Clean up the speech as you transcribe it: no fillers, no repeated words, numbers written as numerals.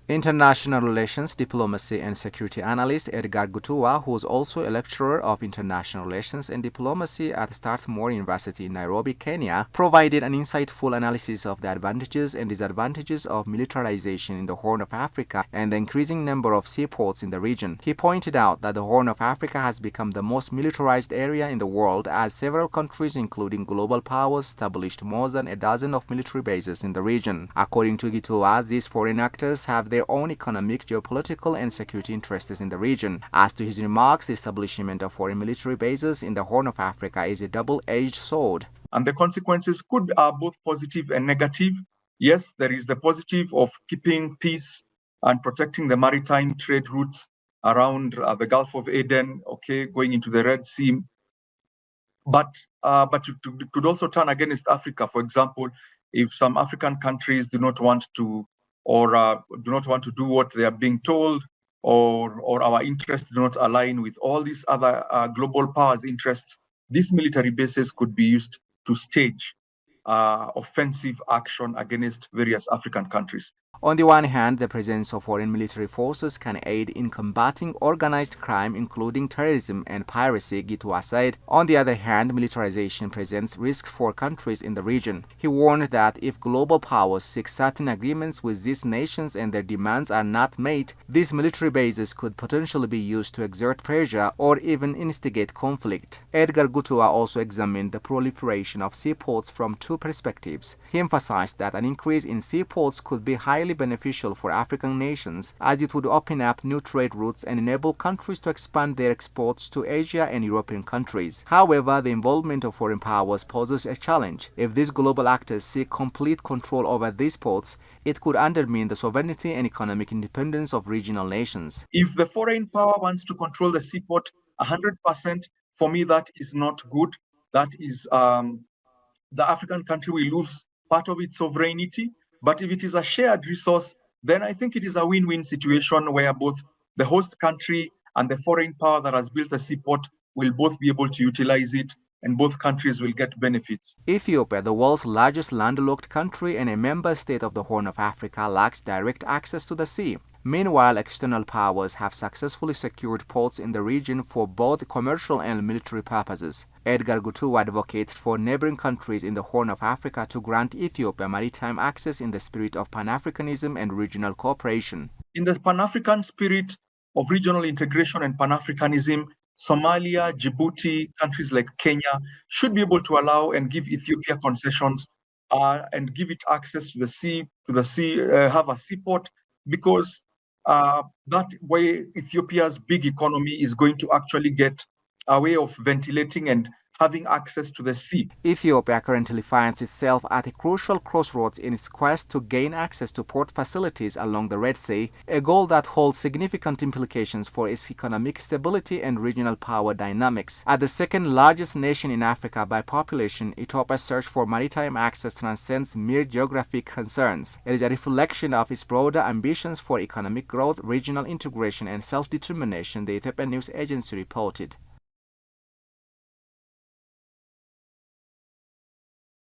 International Relations, Diplomacy and Security Analyst Edgar Githua, who is also a lecturer of International Relations and Diplomacy at Strathmore University in Nairobi, Kenya, provided an insightful analysis of the advantages and disadvantages of militarization in the Horn of Africa and the increasing number of seaports in the region. He pointed out that the Horn of Africa has become the most militarized area in the world, as several countries, including global powers, established more than a dozen of military bases in the region. According to Githua, these foreign actors have their own economic, geopolitical, and security interests in the region. As to his remarks, the establishment of foreign military bases in the Horn of Africa is a double-edged sword. And the consequences are both positive and negative. Yes, there is the positive of keeping peace and protecting the maritime trade routes around the Gulf of Aden, going into the Red Sea. But it could also turn against Africa. For example, if some African countries do not want to do what they are being told, or our interests do not align with all these other global powers' interests, these military bases could be used to stage offensive action against various African countries. On the one hand, the presence of foreign military forces can aid in combating organized crime, including terrorism and piracy, Githua said. On the other hand, militarization presents risks for countries in the region. He warned that if global powers seek certain agreements with these nations and their demands are not met, these military bases could potentially be used to exert pressure or even instigate conflict. Edgar Githua also examined the proliferation of seaports from two perspectives. He emphasized that an increase in seaports could be highly beneficial for African nations, as it would open up new trade routes and enable countries to expand their exports to Asia and European countries. However, the involvement of foreign powers poses a challenge. If these global actors seek complete control over these ports, it could undermine the sovereignty and economic independence of regional nations. If the foreign power wants to control the seaport 100%, for me that is not good. That is the African country will lose part of its sovereignty. But if it is a shared resource, then I think it is a win-win situation where both the host country and the foreign power that has built a seaport will both be able to utilize it, and both countries will get benefits. Ethiopia, the world's largest landlocked country and a member state of the Horn of Africa, lacks direct access to the sea. Meanwhile, external powers have successfully secured ports in the region for both commercial and military purposes. Edgar Githua advocates for neighboring countries in the Horn of Africa to grant Ethiopia maritime access in the spirit of Pan-Africanism and regional cooperation. In the Pan-African spirit of regional integration and Pan-Africanism, Somalia, Djibouti, countries like Kenya should be able to allow and give Ethiopia concessions and give it access to the sea, have a seaport, because that way Ethiopia's big economy is going to actually get a way of ventilating and having access to the sea. Ethiopia currently finds itself at a crucial crossroads in its quest to gain access to port facilities along the Red Sea, a goal that holds significant implications for its economic stability and regional power dynamics. As the second largest nation in Africa by population, Ethiopia's search for maritime access transcends mere geographic concerns. It is a reflection of its broader ambitions for economic growth, regional integration, and self-determination, the Ethiopian news agency reported.